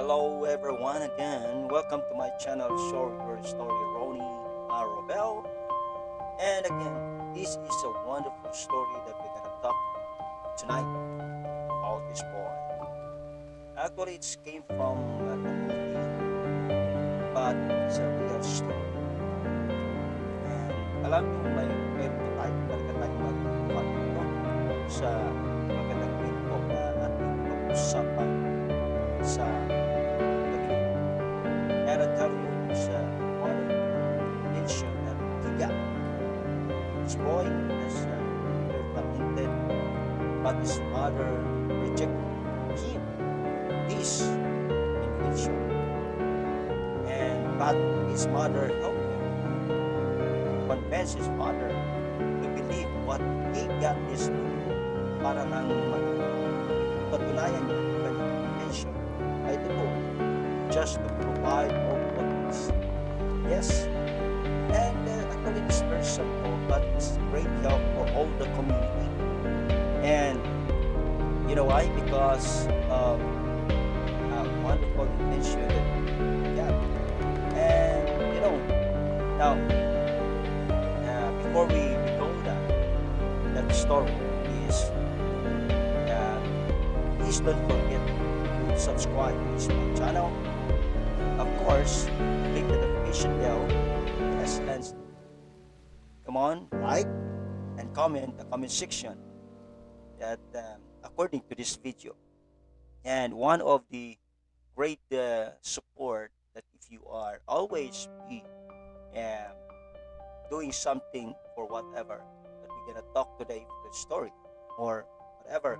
Hello everyone again. Welcome to my channel Short Your Story Ronnie Arabel. And again, this is a wonderful story that we're gonna talk tonight about this boy. Actually, it came from the movie, but it's a real story. And alam nyo, mayroon talaga tayong magpapag ito sa magandang kwento na ating pag-usapan sa gabi. And I'll tell you, it's one of the mention that Tiga. This boy is very talented, but his mother rejected him. This invention. But his mother helped him, convince his father to believe what he got is para nang patunayan niya ang kanyang invention ay totoo, just to provide more products. Yes, and actually it's very simple, but it's great help for all the community. And you know why? Because of a wonderful invention that he got. And you know, now before we go that story is please don't forget to subscribe to this my channel. Of course, click the notification bell. Yes, and come on, like and comment the comment section that according to this video. And one of the great support that if you are always be um, doing something for whatever that we're gonna talk today for the story or whatever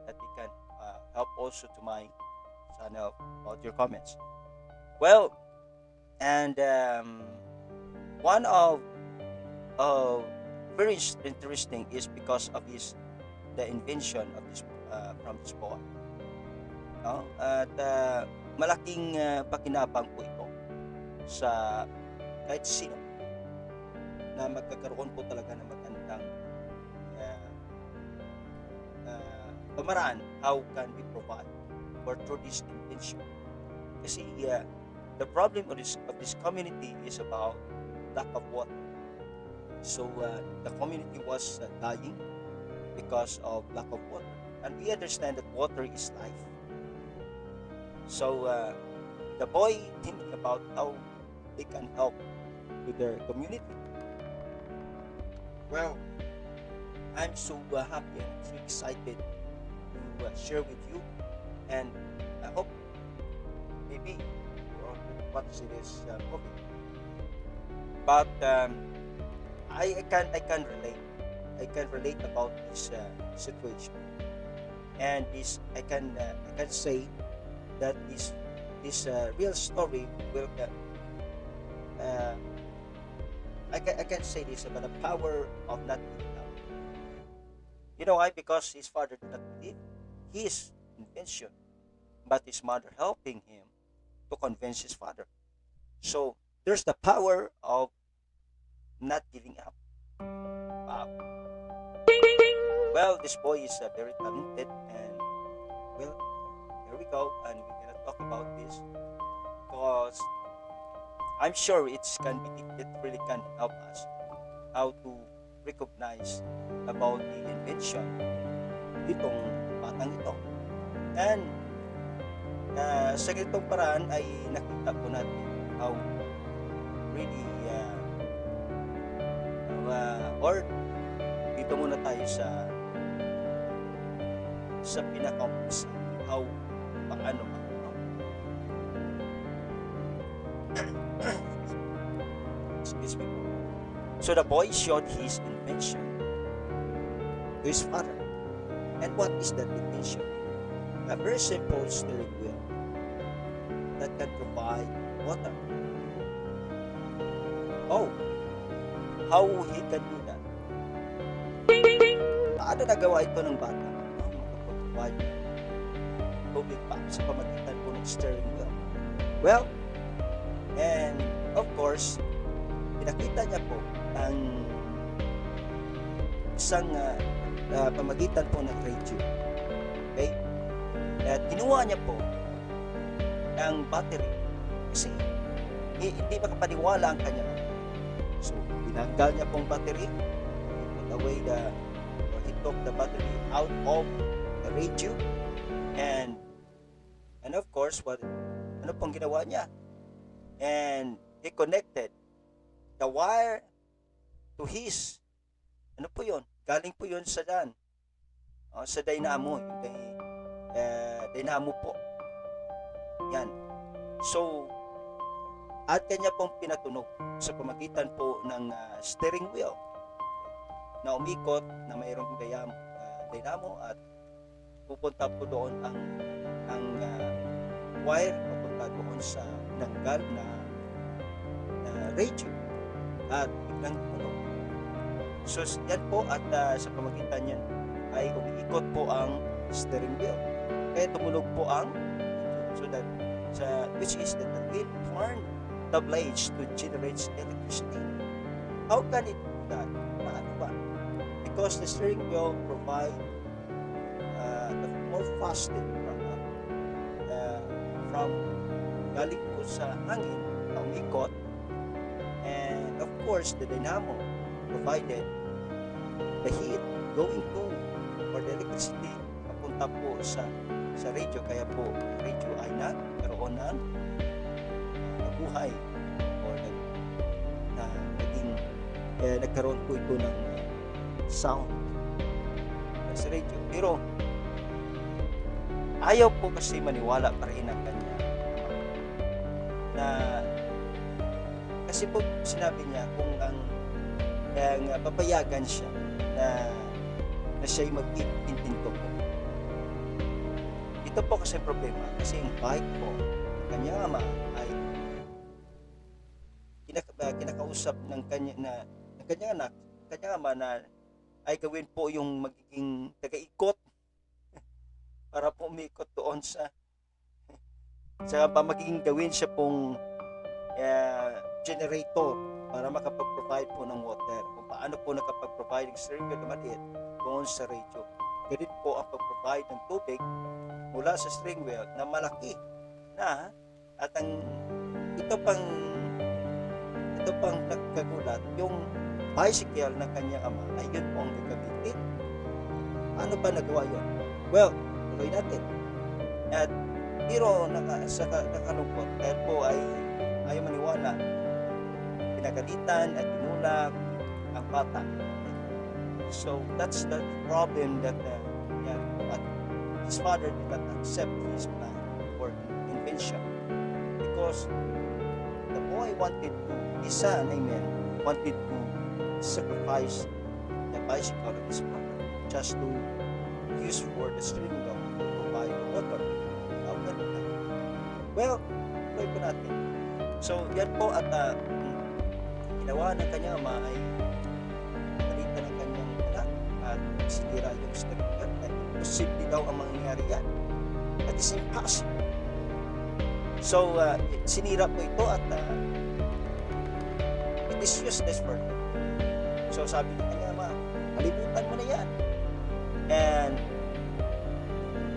that we can help also to my channel about your comments. Well, and one of very interesting is because of the invention of this from this boy. No? At malaking pakinabang po ito sa kahit sino na magkakaroon po talaga ng magandang pamaraan how can we provide or through this invention. Kasi the problem of this community is about lack of water. So the community was dying because of lack of water, and we understand that water is life. So the boy thinking about how they can help to their community. Well, I'm so happy and so excited to share with you, and I hope maybe you're already watching this movie. But I can relate. I can relate about this situation, and this I can say that this real story will I can say this about the power of not giving up. You know why? Because his father did not believe his invention, but his mother helping him to convince his father. So there's the power of not giving up. Wow. Well, this boy is very talented, and well, here we go, and we're gonna talk about this because I'm sure it really can help us how to recognize about the invention itong batang ito. And sa ganitong paraan ay nakita po natin how really or dito muna tayo sa pinaka-umpisa how paano excuse me. So the boy showed his invention to his father. And what is that invention? A very simple steering wheel that can provide water. Oh, how he can do that? Paano nagawa ito ng bata? Makapag-provide tubig pa sa pamagitan po ng steering wheel. Well, and of course, pinakita niya po ang isang pamagitan po ng radio. Okay? At kinuha niya po ang battery kasi hindi makapaniwala ang kanya. So, binanggal niya pong battery, he put away or he took the battery out of the radio, and of course, ano pong ginawa niya? And he connected the wire to his, ano po yun? Galing po yun sa sa dynamo, yung dynamo po. Yan. So, at kanya pong pinatunog sa pamagitan po ng steering wheel na umikot na mayroong dynamo at pupunta po doon ang wire papunta doon sa nanggal na radio at biglang tunog. So yan po at sa pamagitan yan ay umiikot po ang steering wheel. Kaya tumunog po ang which is that the wheel turned the blades to generate electricity. How can it do that? Paano ba? Because the steering wheel provide the more faster from galing po sa hangin na umikot, and of course the dynamo provided the heat going to or the electricity papunta po sa radio, kaya po radio ay nagkaroon ng buhay or nagkaroon po ito ng sound sa radio. Pero ayaw po kasi maniwala pa rin ang kanya na kasi po sinabi niya kung ang papayagan siya na siya'y mag-iintinto po. Ito po kasi problema kasi yung bike po kanya ama ay kinakausap ng kanyang anak, kanya ama na ay gawin po yung magiging taga-ikot para po umikot doon sa magiging gawin siya pong generator para makapag-provide po ng water. Kung paano po nakapag-provide ng steering wheel na maliit doon sa radio. Ganit po ang pag-provide ng tubig mula sa steering wheel na malaki na at ito pang nagkagulat, yung bicycle ng kanyang ama ay yun po ang gagamitin. Ano ba nagawa yun? Well, tuloy natin. At pero nakalungkot dahil po ay ayaw maniwala. Pinagalitan at tinulak ang bata. So that's the problem that his father did not accept his plan or invention because the boy his son, wanted to sacrifice the bicycle of his father just to use for the steering wheel to provide water. Well, tuloy po natin. So, yan po at ginawa ng kanyang ama ay palitan ng kanyang anak at sinira yung steering wheel. At posible daw ang mangyayari yan. That is impossible. So, sinira po ito at it is useless for them. So, sabi ng kanyang ama, kalimutan mo na yan. And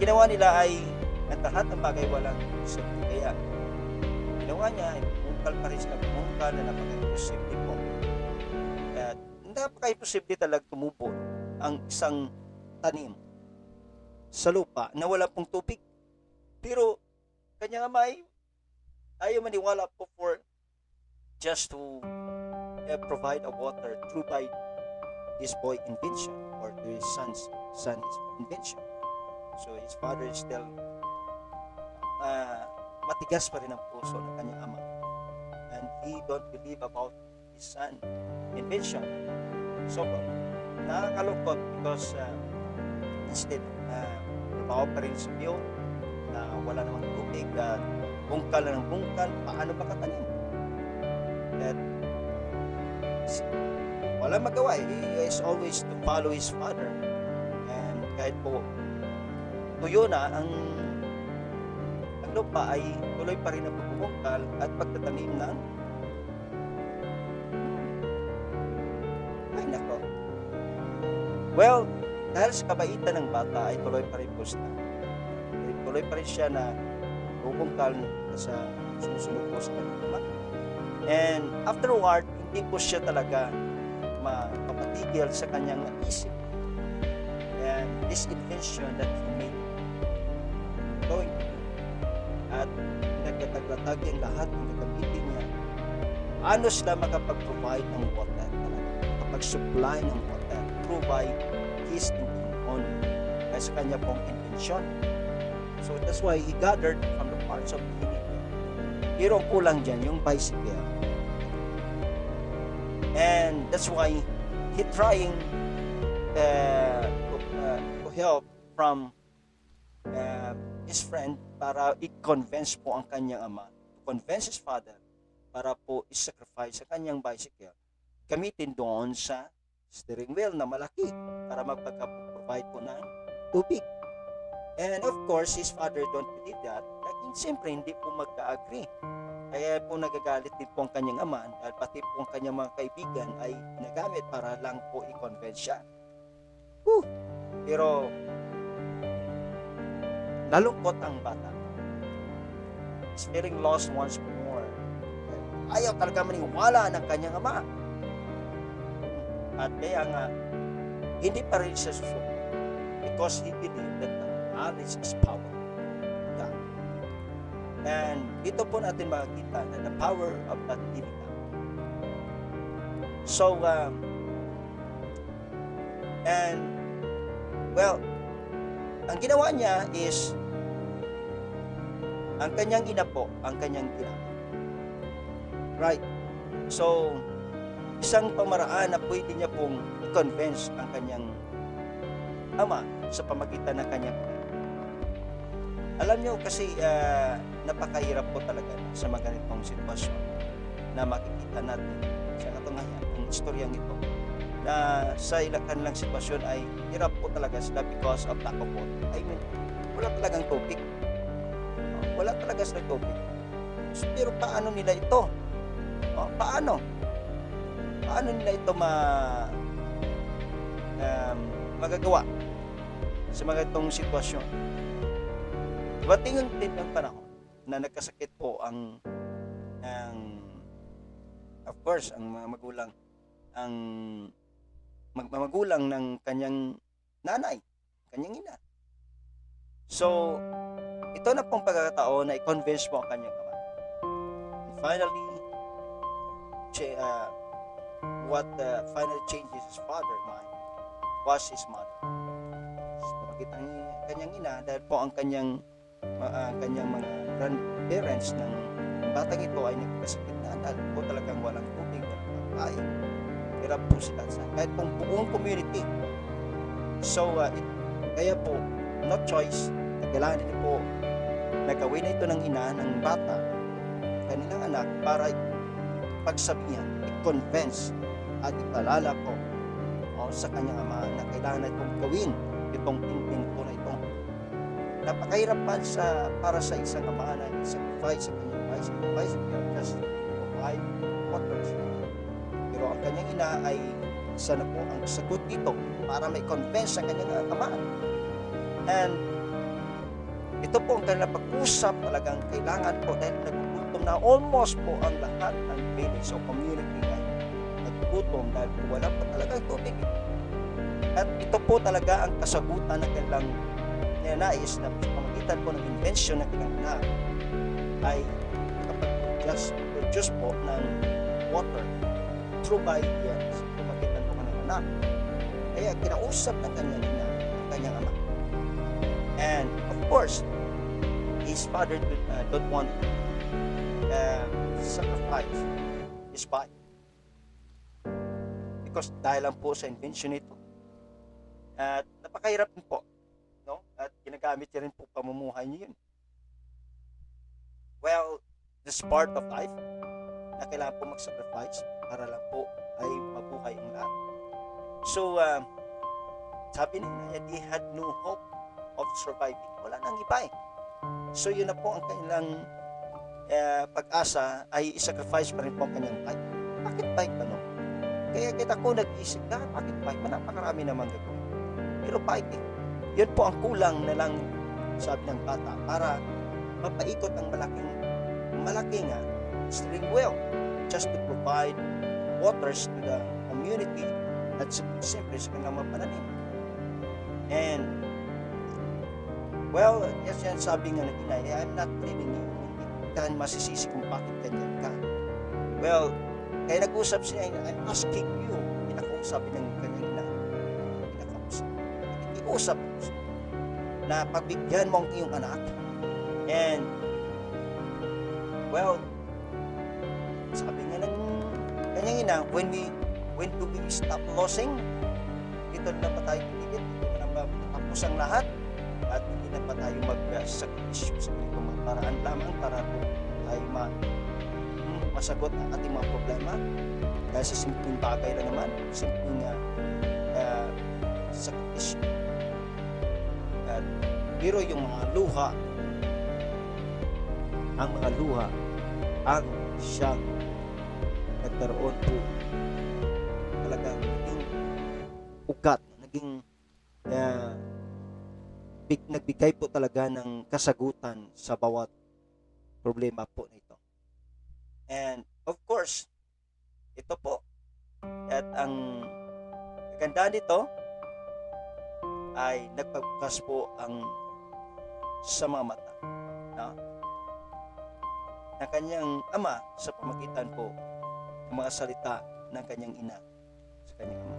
ginawa nila ay ang lahat ng bagay walang safety. Kaya ginawa niya ay bumungkal pa rin sila, bumungkal na napaka-imposible po. At napaka-imposible talaga tumubo ang isang tanim sa lupa na wala pong tubig. Pero kanya nga may ayaw maniwala po for just to provide a water through by his boy invention or to his son's invention. So his father is still matigas pa rin ang puso ng kanyang ama and he don't believe about his son invention. So nakakalungkot because instead trabaho pa rin sa field na wala namang tubig at bungkal na ng bungkal, paano makatanim? At wala magawa. He is always to follow his father. And kahit po tuyo na ang lupa ay tuloy pa rin ang pagbubungkal at pagtatanim ng ay nako. Well, dahil sa kabaitan ng bata ay tuloy pa rin po siya. Tuloy pa rin siya na bubungkal sa sumusunod po sa kanyang ama. And afterward, hindi po siya talaga mapapatigil sa kanyang naisip. And this invention that he made, going to do, at nagtataglatag yung lahat ng gagamitin niya, paano sila makapag-provide ng water talaga, makapag-supply ng water through by his thinking on sa kanya pong invention. So that's why he gathered from the parts of the universe. Pero kulang dyan yung bicycle. And that's why he trying to help from his friend para i-convince po ang kanyang ama, to convince his father para po i-sacrifice sa kanyang bicycle, gamitin doon sa steering wheel na malaki para magpag-provide po ng tubig. And of course, his father don't believe that. Like, siyempre, hindi po magka-agree. Kaya po nagagalit din po ang kanyang ama dahil pati po ang kanyang mga kaibigan ay nagamit para lang po i-convince siya. Pero nalungkot ang bata. He's feeling lost once more. Ayaw talaga maniwala ng kanyang ama. At kaya nga, hindi pa rin siya susuko because he believed that knowledge is power. Yeah. And dito po natin makikita na the power of that giving up. So, and, well, ang ginawa niya is, ang kanyang ina po, ang kanyang ginamit. Right? So, isang pamaraan na pwede niya pong i-convince ang kanyang ama sa pamagitan ng kanyang ina. Alam niyo kasi napakahirap po talaga sa mga ganitong sitwasyon na makikita natin sa katungayan ng istoryang ito na sa ilang kanilang sitwasyon ay hirap po talaga sila because of lack of water. I mean, wala talagang tubig. Wala talaga silang tubig. Pero paano nila ito? Paano nila ito magagawa sa mga itong sitwasyon? Dumating ang panahon na nagkasakit po ang of course ang mga magulang, ang magulang ng kanyang nanay, kanyang ina. So ito na pong pagkakataon na i-convince mo ang kanyang ama. And finally, what finally changes his father's mind was his mother. Makita ang kanyang ina dahil po ang kanyang mga grandparents ng batang ito ay nagkasakit na dahil po talagang walang tubig, walang pagkain. Hirap po sila sa kahit pong buong community. So, kaya po, no choice, kailangan din po nagawin na ito ng ina ng bata, kanilang anak, para pagsabihan, i-convince at ipalala ko sa kanyang ama na kailangan na itong gawin itong invento na ito. Napakahirap man para sa isang ama na i-sacrifice sa kanyang bicycle just to provide water. Pero ang kanyang ina ay sana po ang sagot dito para may convince ang kanyang ama. And ito po ang kanilang pag-usap, talagang kailangan po dahil nagugutom na almost po ang lahat ng village o community ay nagugutom dahil po wala po talagang tubig. At ito po talaga ang kasagutan ng kanilang ninanais na pamagitan po ng invention ng kanilang anak ay kapag-produce po ng water through by yes, pamagitan po ng anak. Kaya kinausap ng kanyang ina, ng kanyang ama. And of course, his father don't want to sacrifice his body. Because dahil lang po sa invention nito. At napakahirap din po. No? At ginagamit niya rin po pamumuhay niya yun. Well, this part of life na kailangan po mag-sacrifice para lang po ay mabuhay ang lahat. So, sabi niya, he had no hope of surviving. Wala nang iba eh. So yun na po ang kanilang pag-asa ay i-sacrifice pa rin po ang kanyang bike. Bakit bike ba no? Kaya kita ko nag-iisip na, bakit bike? Napakarami naman gagawin. Pero bike eh. Yun po ang kulang na lang sabi ng bata para mapaikot ang malaking malaking steering wheel just to provide waters to the community at siyempre sa kanilang mga pananim. And well, yes, yan sabi nga ng inay, I'm not blaming you. Hindi ka masisisi kung bakit ganyan ka. Well, kaya nag-usap siya, I'm asking you, pinakausap ng kanyang ina. Pinakausap na pagbigyan mo ang iyong anak. And well, sabi nga ng kanyang ina, when do we stop losing? Dito na ba tayo titigil? Dito na ba tapos ang lahat? At hindi na pa tayo mag-sakrisyo sa ganitong mga paraan lamang para po tayo masagot ang ating mga problema dahil sa simpleng bagay lang naman, simpleng sakrisyo. At pero yung mga luha, ang siyang nagkaroon po talagang naging ugat, naging nagbigay po talaga ng kasagutan sa bawat problema po nito. And of course, ito po, at ang kagandahan nito ay nagpagbukas po ang sa mga mata na kanyang ama sa pamagitan po ng mga salita ng kanyang ina sa kanyang ama.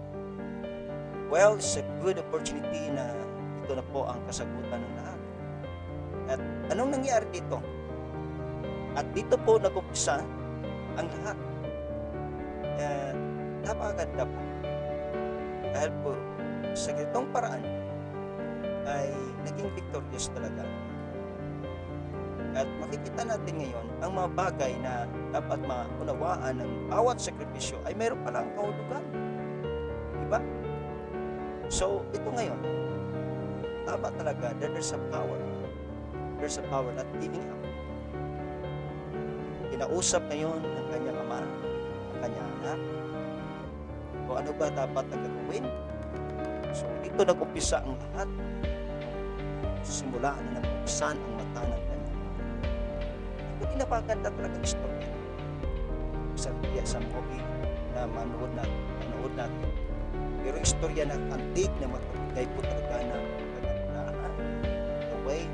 Well, it's a good opportunity na ito na po ang kasagutan ng lahat. At anong nangyari dito? At dito po nag-umpisa ang lahat. Napakaganda po. Dahil po sa ganitong paraan ay naging victorious talaga. At makikita natin ngayon ang mga bagay na dapat maunawaan ng bawat sakripisyo ay mayroon palang kahulugan. Diba? So, ito ngayon, tama talaga, there's a power. There's a power not giving up. Kinausap ngayon ng kanyang ama, ng kanyang anak, kung ano ba dapat na gagawin. So, dito nag-umpisa ang lahat. Simula na nag-umpisa ang mata ng kanyang ama. Ito pinapaganda talaga ng istorya. Sa movie na manood natin. Pero istorya na antik na magbigay po talaga ng kagandahan, the way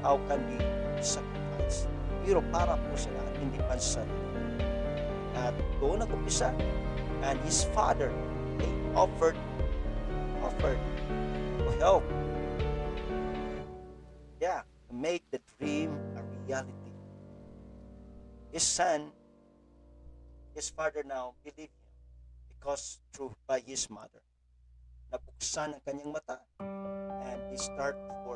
how can we sacrifice. Pero para po sila at hindi pansan. At doon nag-umpisa, and his father offered to help. Yeah, to make the dream a reality. His father now believed him because by his mother. Nabuksan ang kanyang mata and he start for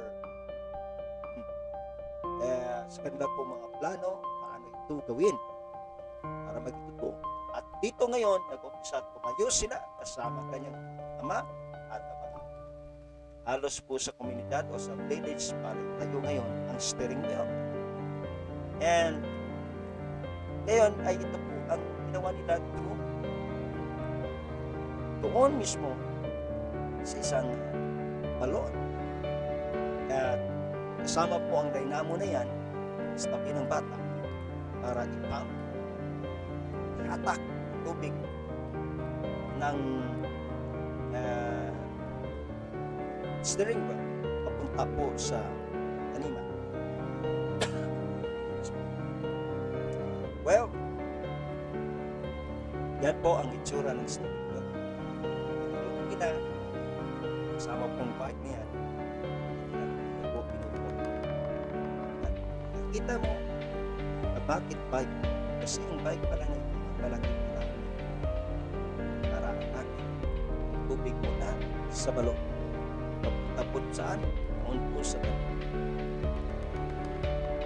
sa kanila po mga plano paano ito gawin para magtutoo. At dito ngayon nag-umpisa at tumayo sila kasama kanyang ama at mga halos po sa komunidad o sa village para tayo ngayon ang steering wheel. And ngayon ay ito po ang ginawa nila doon mismo sa isang balon. At kasama po ang dynamo na yan sa tabi ng bata para i-attack tubig ng steering wheel papunta po sa taniman. Well, yan po ang itsura ng steering wheel. Kasama pong bike niya nakita mo na bakit bike? Kasi yung bike pala na malaki para atake tubig mula sa balon papunta po saan? Noon po sa balon.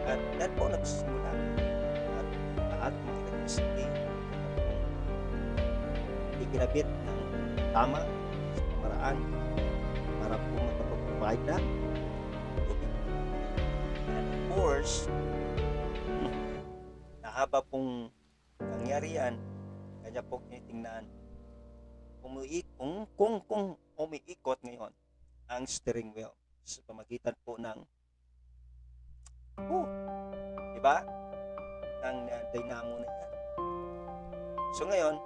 At yan po nagsimula at lahat mga electricity ikinabit ng tama sa pamaraan para po makapag-provide na tubig. And of course, nahaba pong nangyari yan, kanya po tinitingnan kung umiikot ngayon ang steering wheel sa pamagitan po ng diba? ng dynamo na yan. So ngayon,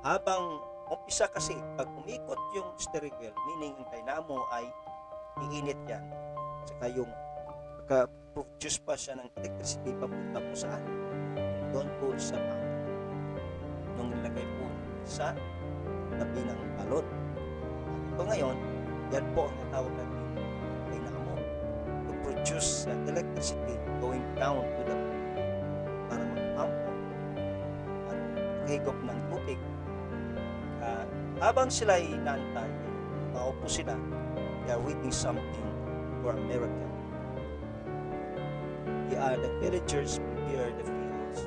habang umpisa kasi, pag umikot yung steering wheel, meaning yung dynamo ay iinit yan. Saka yung produce pa siya ng electricity papunta po saan? Doon po sa pump. Nung nilagay po sa tabi ng balon. Ito ngayon, yan po ang natawag natin dynamo to produce electricity going down to the para mag-pump at higop ng tubig. Habang sila ay inaantay, maupo sila, they are waiting something for a miracle. The villagers prepare the fields.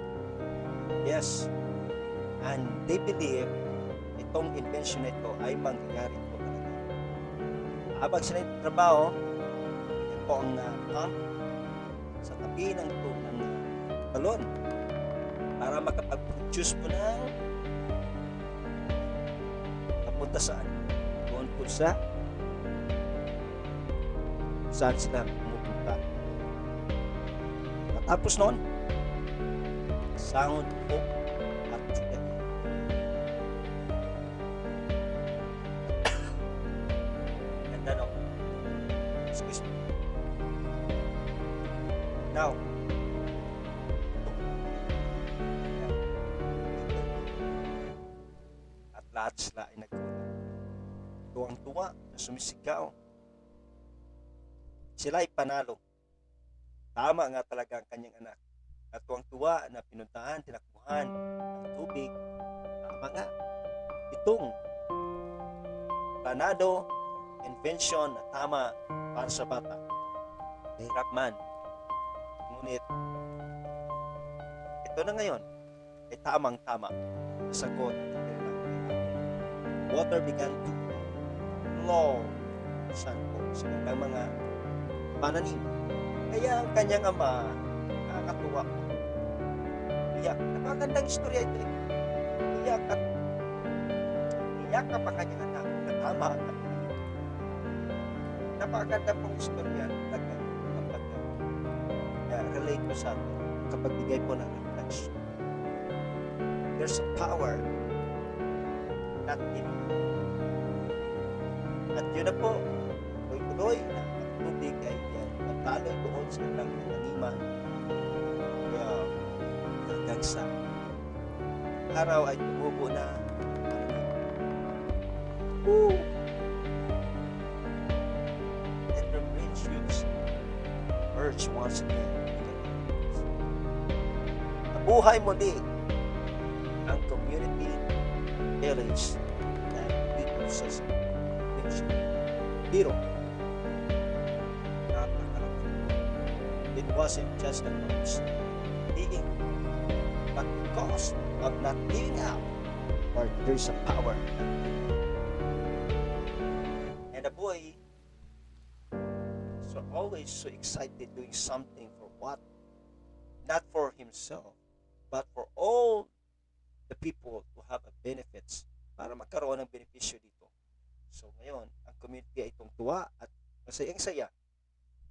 Yes, and they believe itong invention nito ay mangyayari po talaga. Habang sila trabaho, yan po ang pump sa tabi ng balon para makapag-produce po ng papunta saan? Doon po saan sila pumupunta. Matapos noon, sound po at sigaw. Ganda no? Excuse me. Now, at lahat sila ay nagkulang. Tuwang-tuwa na sumisigaw. Sila ay panalo. Tama nga talaga ang kanyang anak. At tuwang-tuwa na pinuntahan, tinakbuhan ng tubig. Tama nga. Itong planado, invention na tama para sa bata. Mahirap man. Ngunit, ito na ngayon ay tamang-tama. Sagot. Water began to flow. Saan po? Sa kanilang mga pananim. Kaya ang kanyang ama, nakakatuwa. Iyak. Napakagandang istorya ito. Iyak ka pa kanyang anak. Natama ang kanyang. Napakaganda pong istorya. Kapag relate mo sa atin. Kapag bigay po ng reflection. There's a power not in you. At yun na po, tuloy-tuloy na tubig ay mataloy doon sa kanilang taniman. Hanggang sa araw ay tumubo na. Woo! And the green shoots emerge once again. Nabuhay muli ang community village na dito sa Biro. It wasn't just a coach digging, but because of not giving up, or there's a power. And the boy so always so excited doing something for what? Not for himself, but for all the people to have a benefits para magkaroon ng benepisyo dito. So ngayon, ang community ay tuwa at masayang-saya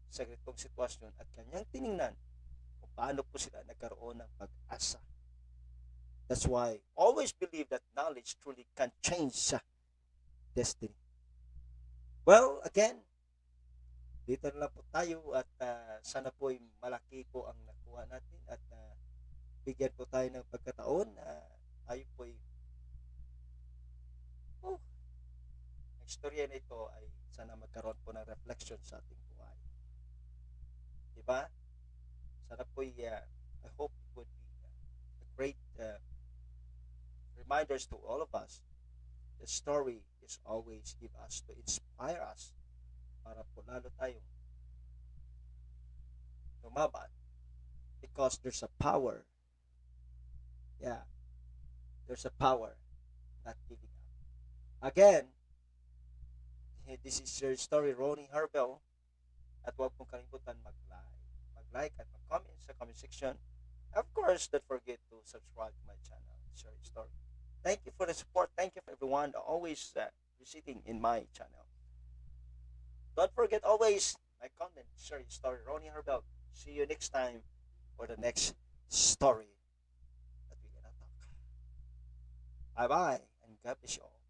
sa ganitong sitwasyon at kanyang tiningnan kung paano po sila nagkaroon ng pag-asa. That's why always believe that knowledge truly can change destiny. Well, again, dito na lang po tayo at sana po ay malaki po ang nakuha natin at bigyan po tayo ng pagkataon na tayo po ay ang istorya na ito ay sana magkaroon po ng reflection sa ating buhay. Diba? Sana po I hope it would be a great reminders to all of us. The story is always give us to inspire us para po lalo tayong lumaban because there's a power. Yeah. There's a power not giving up. Again, this is your story, Ronnie Harbel. At huwag mong kalimutan mag-like at mag-comment sa comment section. Of course, don't forget to subscribe to my channel, Share Your Story. Thank you for the support. Thank you for everyone always visiting in my channel. Don't forget always my content, Share Your Story, Ronnie Harbel. See you next time for the next story that we gonna talk. Bye bye and God bless you all.